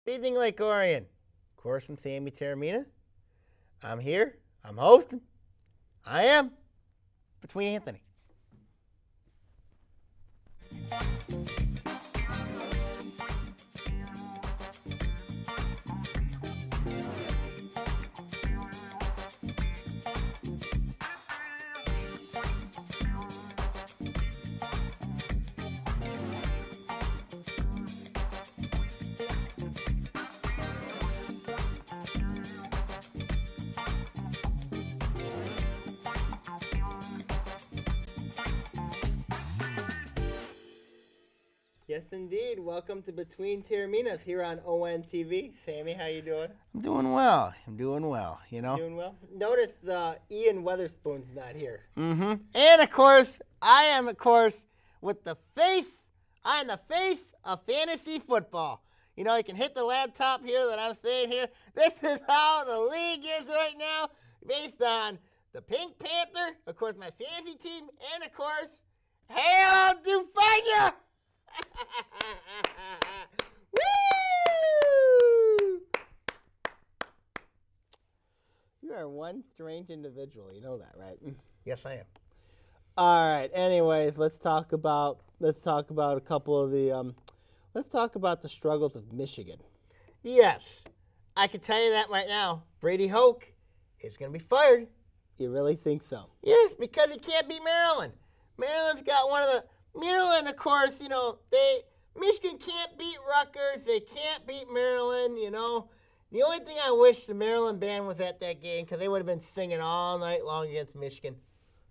Good evening, Lake Orion. Of course, I'm Sammy Taorminas. I'm here. I'm hosting. I am Between Anthony. Yes, indeed. Welcome to Between Taorminas here on ONTV. Sammy, how you doing? I'm doing well. You know. Doing well. Notice Ian Weatherspoon's not here. Mm-hmm. And of course, I am with the face. I'm the face of fantasy football. You know, you can hit the laptop here that I'm saying here. This is how the league is right now, based on the Pink Panther, of course, my fantasy team, and of course, Hail Dufanya! Woo! You are one strange individual. You know that, right? Yes, I am. All right. Anyways, let's talk about a couple of the let's talk about the struggles of Michigan. Yes, I can tell you that right now. Brady Hoke is going to be fired. You really think so? Yes, because he can't beat Maryland. Maryland's got one of the Maryland, of course, you know, Michigan can't beat Rutgers. They can't beat Maryland, you know. The only thing I wish the Maryland band was at that game, because they would have been singing all night long against Michigan.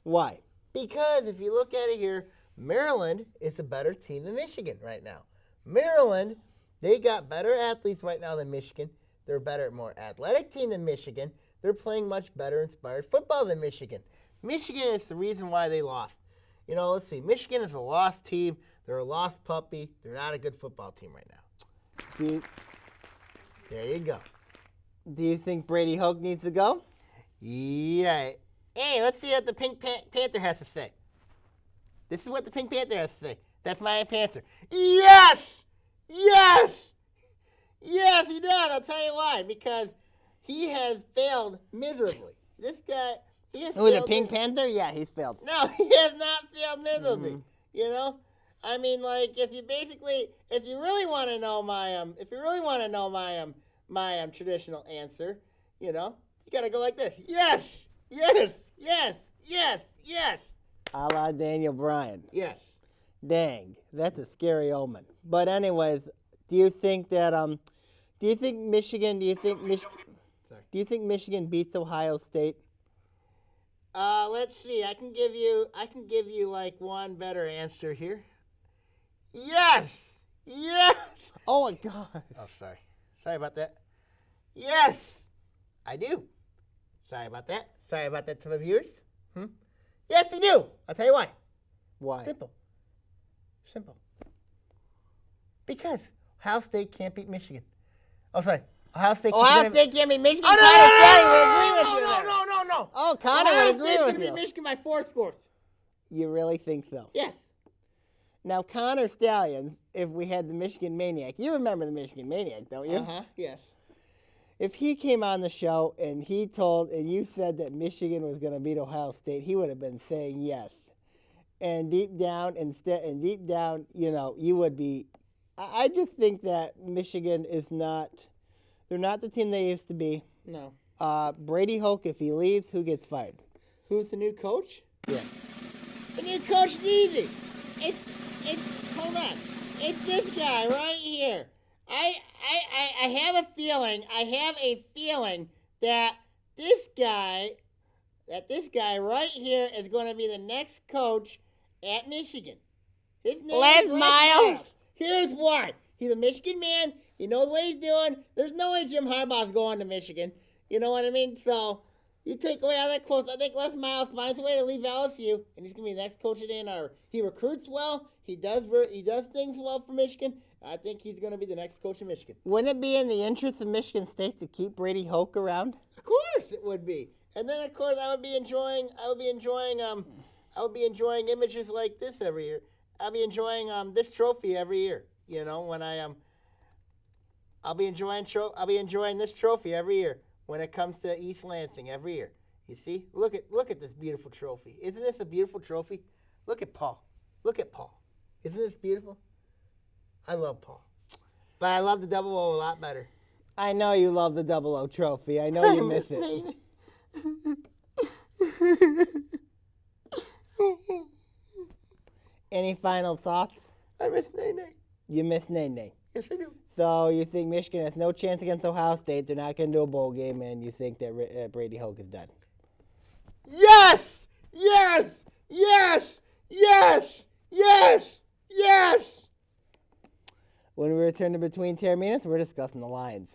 Why? Because if you look at it here, Maryland is a better team than Michigan right now. Maryland, they got better athletes right now than Michigan. They're better, more athletic team than Michigan. They're playing much better inspired football than Michigan. Michigan is the reason why they lost. You know, let's see. Michigan is a lost team. They're a lost puppy. They're not a good football team right now. There you go. Do you think Brady Hoke needs to go? Yeah. Hey, let's see what the Pink Panther has to say. This is what the Pink Panther has to say. That's my Panther. Yes! Yes! Yes, he does. I'll tell you why. Because he has failed miserably. This guy... Who, the Pink Panther? Yeah, he's failed. No, he has not failed miserably. Mm-hmm. You know, I mean, like, if you really want to know my traditional answer, you know, you gotta go like this. Yes, yes, yes, yes, yes. A la Daniel Bryan. Yes. Dang, that's a scary omen. But anyways, do you think Michigan beats Ohio State? Let's see. I can give you like one better answer here. Yes! Yes! Oh my God. Oh, sorry. Sorry about that. Yes! I do. Sorry about that. Sorry about that to my viewers. Yes, they do. I'll tell you why. Why? Simple. Because Ohio State can't beat Michigan. Oh, sorry. Ohio State can't beat Michigan. Oh, no. Oh, Connor would agree with you. Ohio State's going to beat Michigan by 4 scores. You really think so? Yes. Now, Connor Stallions, if we had the Michigan Maniac, you remember the Michigan Maniac, don't you? Uh-huh, yes. If he came on the show and you said that Michigan was going to beat Ohio State, he would have been saying yes. And deep down, you know, you would be. I just think that Michigan is not. They're not the team they used to be. No. Brady Hoke, if he leaves, who gets fired? Who's the new coach? Yeah. The new coach is easy. Hold on. It's this guy right here. I have a feeling that this guy right here is going to be the next coach at Michigan. His name is Les Miles. Here's why. He's a Michigan man. He knows what he's doing. There's no way Jim Harbaugh's going to Michigan. You know what I mean? So you take away all that quotes. I think Les Miles finds a way to leave LSU, and he's going to be the next coach at Ann Arbor. He recruits well. He does things well for Michigan. I think he's going to be the next coach of Michigan. Wouldn't it be in the interest of Michigan State to keep Brady Hoke around? Of course it would be. And then of course I would be enjoying images like this every year. I'll be enjoying this trophy every year. You know, when I I'll be enjoying this trophy every year when it comes to East Lansing every year. You see? Look at this beautiful trophy. Isn't this a beautiful trophy? Look at Paul. Look at Paul. Isn't this beautiful? I love Paul. But I love the double O a lot better. I know you love the double O trophy. I know you miss it. Any final thoughts? I miss Nene. You miss Nene. Yes, I do. So you think Michigan has no chance against Ohio State? They're not going to do a bowl game, and you think that Brady Hoke is done? Yes! Yes! Yes! Yes! Yes! Yes! When we return to Between Taorminas, we're discussing the Lions.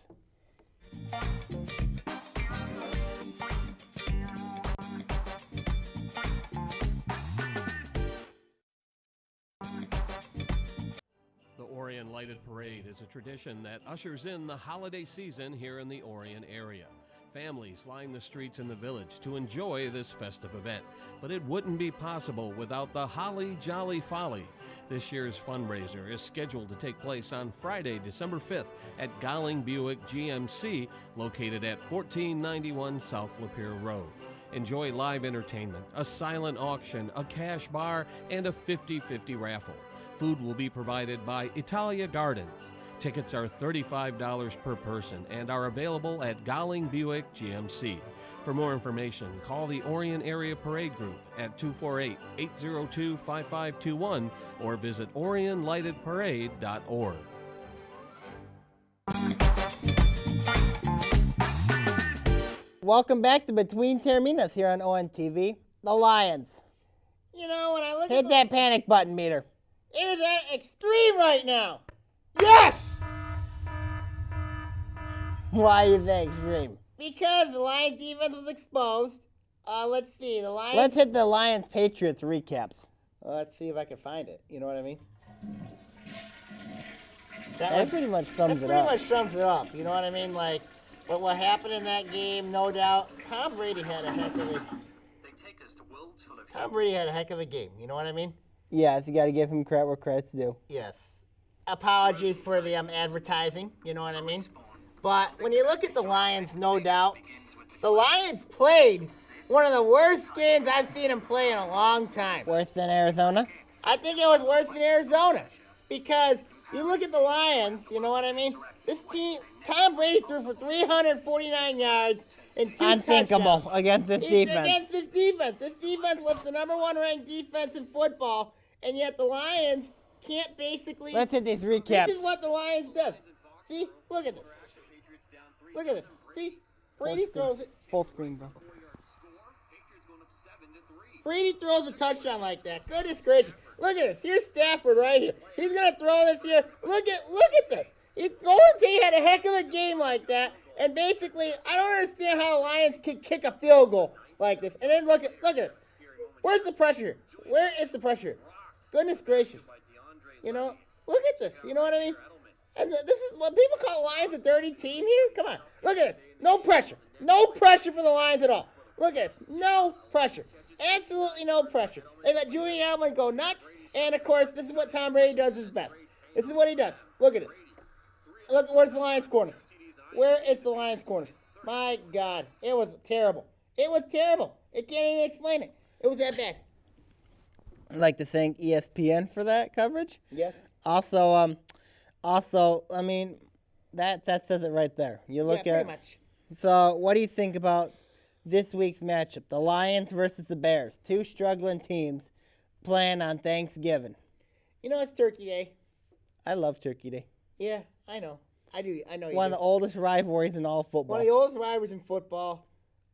The Orion Lighted Parade is a tradition that ushers in the holiday season here in the Orion area. Families line the streets in the village to enjoy this festive event, but it wouldn't be possible without the Holly Jolly Folly. This year's fundraiser is scheduled to take place on Friday, December 5th at Golling Buick GMC, located at 1491 South Lapeer Road. Enjoy live entertainment, a silent auction, a cash bar, and a 50-50 raffle. Food will be provided by Italia Gardens. Tickets are $35 per person and are available at Golling Buick GMC. For more information, call the Orion Area Parade Group at 248-802-5521 or visit orionlightedparade.org. Welcome back to Between Taorminas here on ONTV. The Lions. You know, when I look at that panic button meter. It is at extreme right now. Yes! Why do you think extreme? Because the Lions defense was exposed. Let's see, the Lions... Let's hit the Lions-Patriots recaps. Let's see if I can find it. You know what I mean? That pretty much sums it up. You know what I mean? Like, what happened in that game, no doubt. Tom Brady had a heck of a game. You know what I mean? Yes, you got to give him credit where credit's due. Yes. Apologies for the advertising, you know what I mean? But when you look at the Lions, no doubt, the Lions played one of the worst games I've seen them play in a long time. Worse than Arizona? I think it was worse than Arizona. Because you look at the Lions, you know what I mean? This team, Tom Brady threw for 349 yards and 2 Unthinkable touchdowns. against this defense. Against this defense. This defense was the number 1 ranked defense in football, and yet the Lions can't basically... Let's hit these recaps. This is what the Lions do. See? Look at this. Look at this. See? Brady throws it. Full screen, bro. Brady throws a touchdown like that. Goodness gracious. Look at this. Here's Stafford right here. He's going to throw this here. Look at this. Golden Tate had a heck of a game like that. And basically, I don't understand how the Lions could kick a field goal like this. And then look at this. Where's the pressure? Where is the pressure? Goodness gracious. You know, look at this. You know what I mean? And this is what people call Lions a dirty team here? Come on. Look at this. No pressure. No pressure for the Lions at all. Look at this. No pressure. Absolutely no pressure. They let Julian Edelman go nuts. And, of course, this is what Tom Brady does his best. This is what he does. Look at this. Look, where's the Lions corners? Where is the Lions corners? My God. It was terrible. It was terrible. It can't even explain it. It was that bad. I'd like to thank ESPN for that coverage. Yes. Also, I mean, that says it right there. You look pretty much. So, what do you think about this week's matchup? The Lions versus the Bears. 2 struggling teams playing on Thanksgiving. You know, it's Turkey Day. I love Turkey Day. Yeah, I know. I do. I know you One of do. the oldest rivalries in all football. One of the oldest rivalries in football.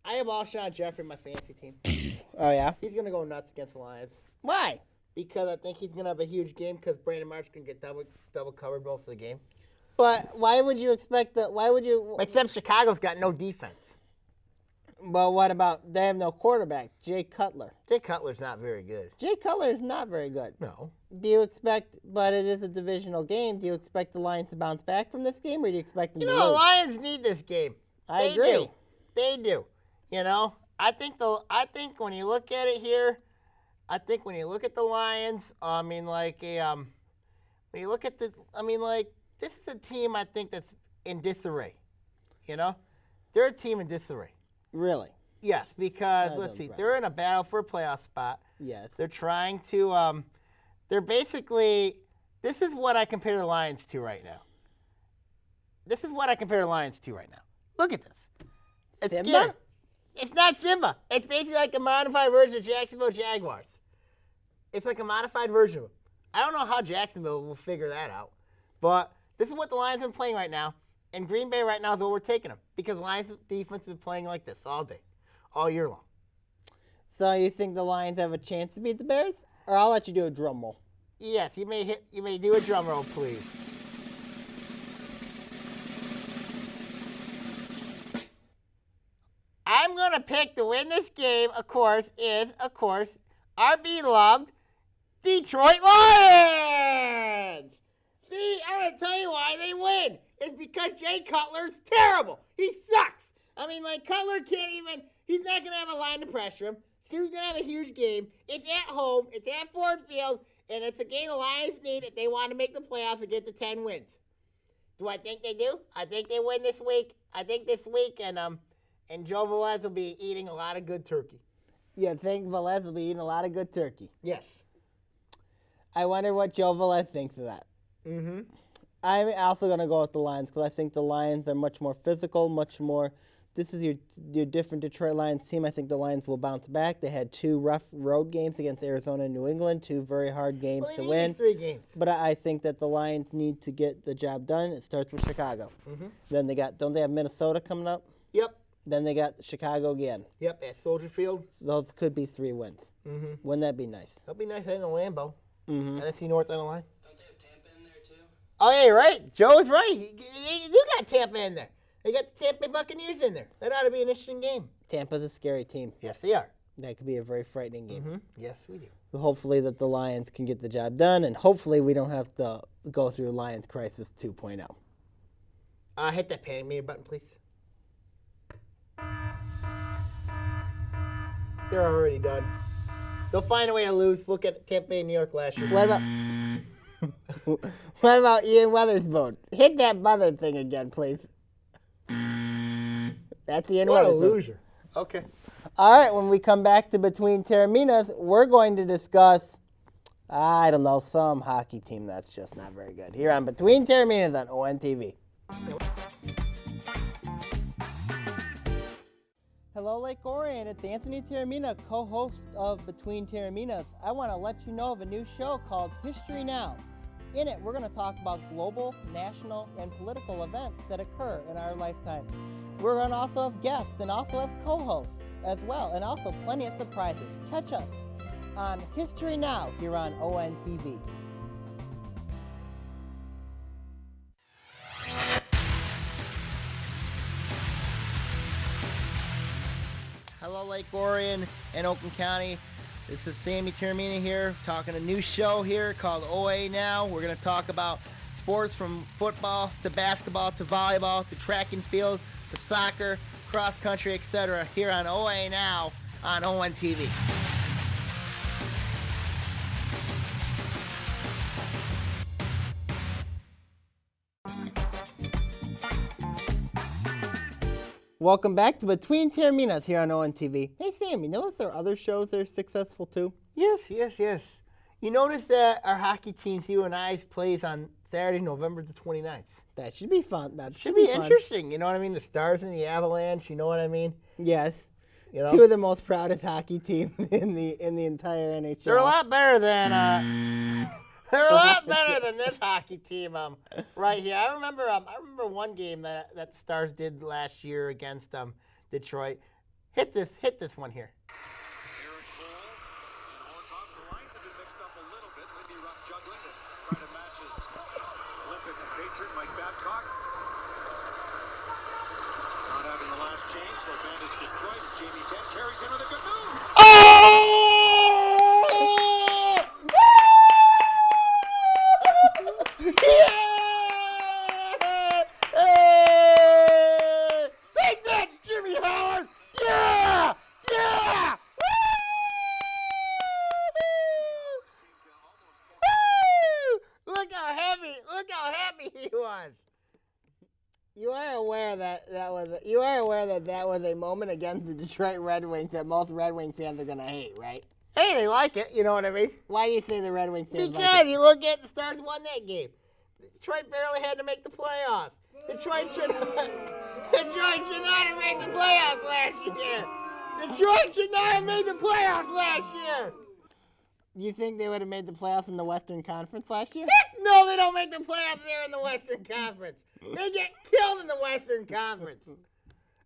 I have Alshon Jeffrey in my fantasy team. Oh, yeah? He's going to go nuts against the Lions. Why? Because I think he's going to have a huge game because Brandon Marsh's going to get double covered most of the game. But why would you expect that? Why would you? Except Chicago's got no defense. Well, what about they have no quarterback? Jay Cutler. Jay Cutler's not very good. Jay Cutler is not very good. No. Do you expect, but it is a divisional game, do you expect the Lions to bounce back from this game, or do you expect them to lose? The Lions need this game. I agree. They do. You know, I think when you look at it here, I think when you look at the Lions, I mean, like when you look at this is a team I think that's in disarray. You know? They're a team in disarray. Really? Yes, because, let's see, they're in a battle for a playoff spot. Yes. They're trying to, they're basically, this is what I compare the Lions to right now. Look at this. It's Simba? scary. It's not Simba. It's basically like a modified version of Jacksonville Jaguars. It's like a modified version of them. I don't know how Jacksonville will figure that out. But this is what the Lions have been playing right now. And Green Bay right now is overtaking them. Because the Lions defense has been playing like this all day. All year long. So you think the Lions have a chance to beat the Bears? Or I'll let you do a drum roll. Yes, you may do a drum roll, please. I'm going to pick to win this game, of course, our beloved Detroit Lions! See, I'm going to tell you why they win. It's because Jay Cutler's terrible. He sucks. I mean, like, Cutler can't even, he's not going to have a line to pressure him. Sue's going to have a huge game. It's at home. It's at Ford Field. And it's a game the Lions need if they want to make the playoffs and get to 10 wins. Do I think they do? I think they win this week. And Joe Velez will be eating a lot of good turkey. You think Velez will be eating a lot of good turkey? Yes. I wonder what Joe Velez thinks of that. Mm-hmm. I'm also going to go with the Lions because I think the Lions are much more physical, much more. This is your different Detroit Lions team. I think the Lions will bounce back. They had 2 rough road games against Arizona and New England, 2 very hard games to win. 3 games. But I think that the Lions need to get the job done. It starts with Chicago. Mm-hmm. Then don't they have Minnesota coming up? Yep. Then they got Chicago again. Yep, at Soldier Field. Those could be 3 wins. Mm-hmm. Wouldn't that be nice? That'll be nice in a Lambeau. Mm-hmm. NFC North on the line. Don't they have Tampa in there too? Oh, yeah, you're right. Joe's right. You got Tampa in there. They got the Tampa Bay Buccaneers in there. That ought to be an interesting game. Tampa's a scary team. Yes, they are. That could be a very frightening game. Mm-hmm. Yes, we do. So hopefully that the Lions can get the job done, and hopefully we don't have to go through Lions Crisis 2.0. Hit that panic meter button, please. They're already done. They'll find a way to lose. Look at Tampa Bay, New York last year. What about Ian Weatherspoon? Hit that mother thing again, please. That's Ian What a Weatherspoon. loser. Okay. All right, when we come back to Between Taorminas, we're going to discuss, I don't know, some hockey team that's just not very good. Here on Between Taorminas on ONTV. Hello, Lake Orion. It's Anthony Taormina, co-host of Between Taorminas. I want to let you know of a new show called History Now. In it, we're going to talk about global, national, and political events that occur in our lifetime. We're going to also have guests and also have co-hosts as well, and also plenty of surprises. Catch us on History Now here on ONTV. Hello, Lake Orion and Oakland County. This is Sammy Taormina here, talking a new show here called OA Now. We're going to talk about sports from football to basketball to volleyball to track and field to soccer, cross country, etc. here on OA Now on ONTV. Welcome back to Between Taorminas here on ONTV. Hey, Sam, you notice there are other shows that are successful too? Yes. You notice that our hockey team, UNI's, plays on Saturday, November the 29th. That should be fun. That Should be interesting. You know what I mean? The Stars and the Avalanche. You know what I mean? Yes. You know? 2 of the most proudest hockey teams in the entire NHL. They're a lot better than this hockey team right here. I remember one game that the Stars did last year against Detroit. Hit this one here. Take that, Jimmy Howard! Yeah! Woo! Look how happy he was. are aware that that was a moment against the Detroit Red Wings that most Red Wing fans are gonna hate, right? Hey, they like it. You know what I mean? Why do you say the Red Wing fans Because like it? you look at the Stars won that game. Detroit barely had to make the playoffs. Detroit should not have made the playoffs last year. Detroit should not have made the playoffs last year. You think they would have made the playoffs in the Western Conference last year? Heck no, they don't make the playoffs there in the Western Conference. They get killed in the Western Conference.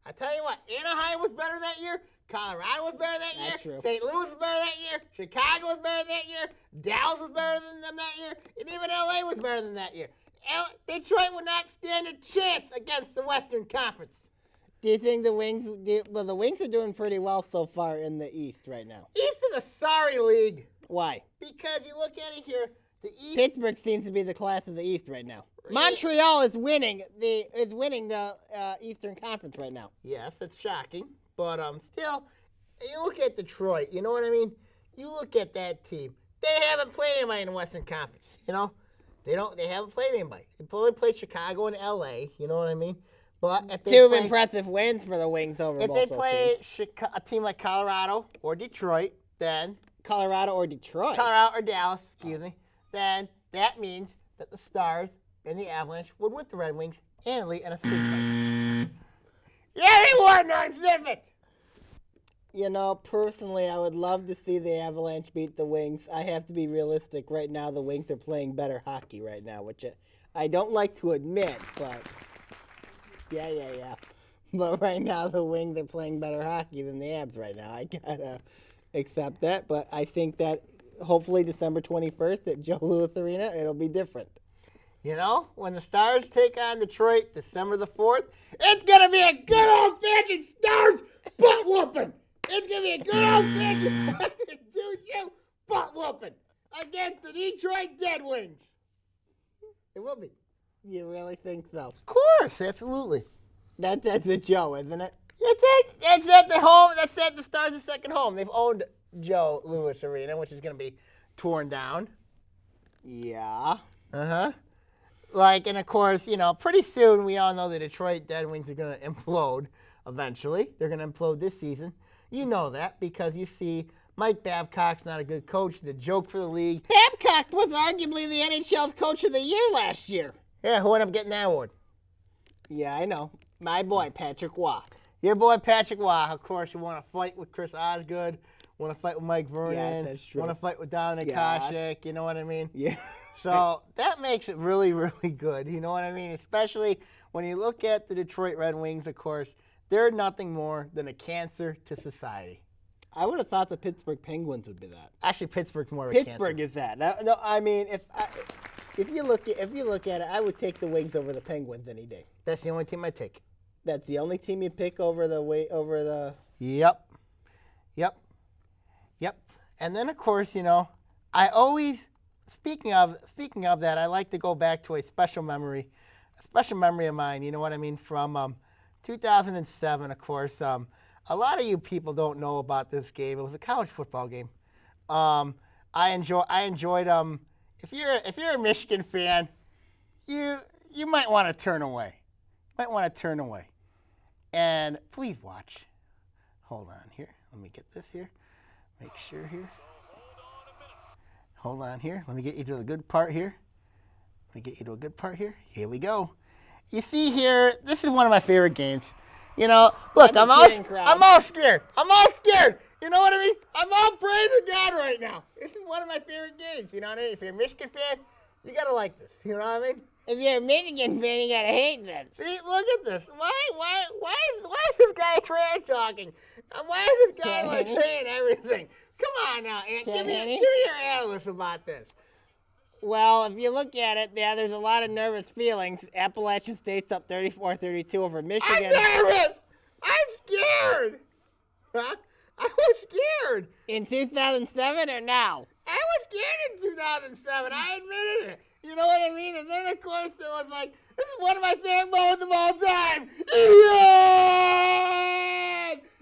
I tell you what, Anaheim was better that year. Colorado was better that year. That's true. St. Louis was better that year. Chicago was better that year. Dallas was better than them that year. And even LA was better than that year. Detroit would not stand a chance against the Western Conference. Do you think the Wings? Well, the Wings are doing pretty well so far in the East right now. East is a sorry league. Why? Because you look at it here, the East. Pittsburgh seems to be the class of the East right now. Montreal is winning the Eastern Conference right now. Yes, it's shocking, but still, you look at Detroit. You know what I mean? You look at that team. They haven't played anybody in the Western Conference. You know, they haven't played anybody. They've only played Chicago and LA. You know what I mean? But if they Two impressive wins for the Wings over if both they those play teams. a team like Colorado or Detroit, then Colorado or Detroit. Colorado or Dallas, excuse me, then that means that the Stars and the Avalanche would win the Red Wings handily in a street fight. Yeah, they won, non-zip it! You know, personally, I would love to see the Avalanche beat the Wings. I have to be realistic. Right now, the Wings are playing better hockey right now, which I don't like to admit, but yeah. But right now, the Wings are playing better hockey than the Avs right now. I gotta accept that, but I think that hopefully December 21st at Joe Louis Arena, it'll be different. You know, when the Stars take on Detroit December the 4th, it's going to be a good old-fashioned Stars butt whooping. It's going to be a good old-fashioned do-you butt whooping against the Detroit Red Wings. It will be. You really think so? Of course, absolutely. That's a Joe, isn't it? That's at the home. That's at the Stars' second home. They've owned Joe Louis Arena, which is going to be torn down. Yeah. Uh-huh. And of course, you know, pretty soon we all know the Detroit Red Wings are going to implode eventually. They're going to implode this season. You know that because you see Mike Babcock's not a good coach. He's a joke for the league. Babcock was arguably the NHL's Coach of the Year last year. Yeah, who ended up getting that award? Yeah, I know. My boy, Patrick Waugh. Your boy, Patrick Waugh. Of course, you want to fight with Chris Osgood. Want to fight with Mike Vernon. Yeah, that's true. Want to fight with Dominic Hasek. You know what I mean? Yeah. So that makes it really, really good. You know what I mean? Especially when you look at the Detroit Red Wings, of course, they're nothing more than a cancer to society. I would have thought the Pittsburgh Penguins would be that. Actually, Pittsburgh's more of a cancer. Pittsburgh is that. No, I mean, if you look at it, I would take the Wings over the Penguins any day. That's the only team I take. That's the only team you pick over the. Yep. And then, of course, you know, I always. Speaking of that, I like to go back to a special memory of mine. You know what I mean? From 2007, of course. A lot of you people don't know about this game. It was a college football game. I enjoyed. If you're a Michigan fan, you might want to turn away. And please watch. Hold on here. Let me get this here. Make sure here. Hold on here. Let me get you to the good part here. Here we go. You see here, this is one of my favorite games. You know, look, I'm all scared. You know what I mean? I'm all praising God right now. This is one of my favorite games. You know what I mean? If you're a Michigan fan, you got to like this. You know what I mean? If you're a Michigan fan, you got to hate this. See, look at this. Why is this guy trash talking? Why is this guy saying everything? Come on now, Ant. Give me your analysis about this. Well, if you look at it, yeah, there's a lot of nervous feelings. Appalachian State's up 34-32 over Michigan. I'm nervous. I'm scared. Huh? I was scared. In 2007 or now? I was scared in 2007. I admitted it. You know what I mean? And then, of course, there was like, this is one of my favorite moments of all time. Yes!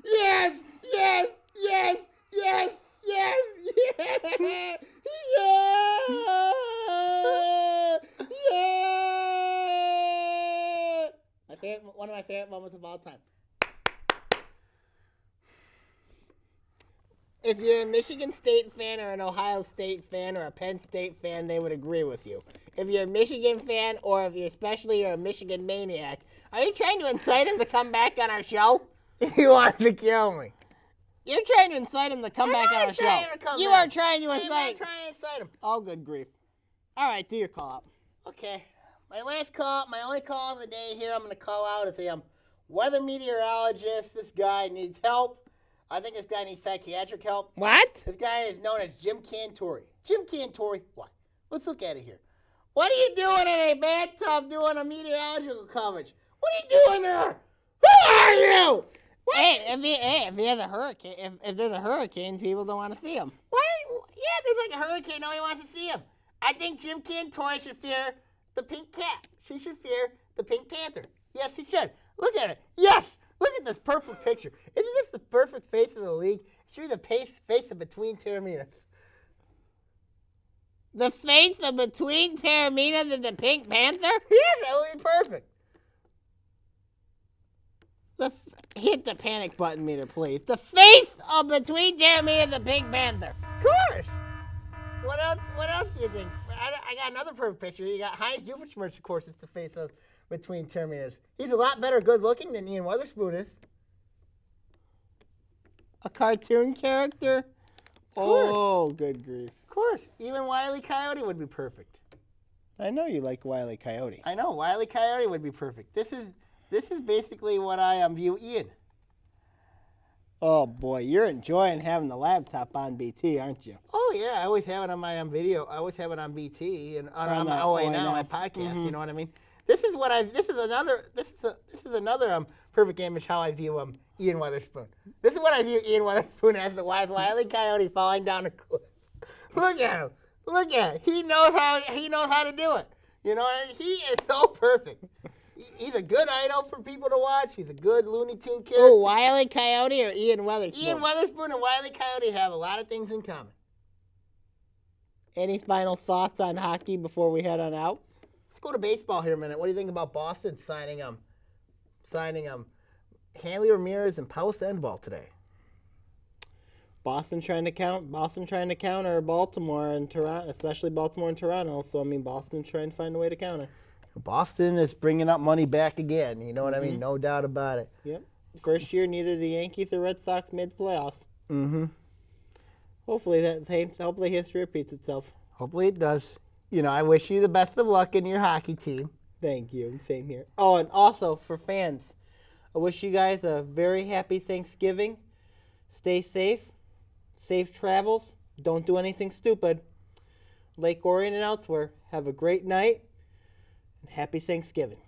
Yes! Yes! Yes! Yes! Yes! Yes! Yes! Yeah! Yeah! My favorite one of my favorite moments of all time. If you're a Michigan State fan or an Ohio State fan or a Penn State fan, they would agree with you. If you're a Michigan fan or if you're especially you're a Michigan maniac, are you trying to incite him to come back on our show? You want to kill me. You're trying to incite him to come back on our show. You are trying to incite. I'm not trying to incite him. Oh, good grief. All right, do your call out. Okay. My only call of the day here I'm going to call out is a weather meteorologist. This guy needs help. I think this guy needs psychiatric help. What? This guy is known as Jim Cantori. Jim Cantori, what? Let's look at it here. What are you doing in a bathtub doing a meteorological coverage? What are you doing there? Who are you? Hey, if there's a hurricane, if there's a hurricane, people don't want to see him. What? Yeah, there's like a hurricane. Nobody wants to see him. I think Jim Cantori should fear the pink cat. She should fear the Pink Panther. Yes, he should. Look at it. Yes. Look at this perfect picture. Isn't this the perfect face of the league? It should be the face of Between Taorminas. The face of Between Taorminas and the Pink Panther? Yes, that would be perfect. Hit the panic button meter, please. The face of Between Taorminas and the Pink Panther. Of course. What else do you think? I got another perfect picture. You got Heinz Doofenshmirtz, of course, it's the face of Between Taorminas. He's a lot better good looking than Ian Weatherspoon is. A cartoon character? Oh, good grief. Of course. Even Wile E. Coyote would be perfect. I know you like Wile E. Coyote. I know. Wile E. Coyote would be perfect. This is basically what I view Ian. Oh, boy. You're enjoying having the laptop on BT, aren't you? Oh, yeah. I always have it on my video. I always have it on BT and on my OA Now, my podcast. Mm-hmm. You know what I mean? This is another perfect image how I view Ian Weatherspoon. This is what I view Ian Weatherspoon as the Wile E. Coyote falling down a cliff. Look at him. Look at him. He knows how to do it. You know, he is so perfect. He's a good idol for people to watch. He's a good Looney Tune character. Oh, Wile E. Coyote or Ian Weatherspoon? Ian Weatherspoon and Wile E. Coyote have a lot of things in common. Any final thoughts on hockey before we head on out? Let's go to baseball here a minute. What do you think about Boston signing Hanley Ramirez and Paul Sandoval today? Boston trying to counter Baltimore and Toronto, especially Baltimore and Toronto. So I mean, Boston's trying to find a way to counter. Boston is bringing up money back again. You know what I mean? No doubt about it. Yep. First year, neither the Yankees or Red Sox made the playoffs. Mm-hmm. Hopefully history repeats itself. Hopefully it does. You know, I wish you the best of luck in your hockey team. Thank you. Same here. Oh, and also for fans, I wish you guys a very happy Thanksgiving. Stay safe. Safe travels. Don't do anything stupid. Lake Orion and elsewhere. Have a great night. And happy Thanksgiving.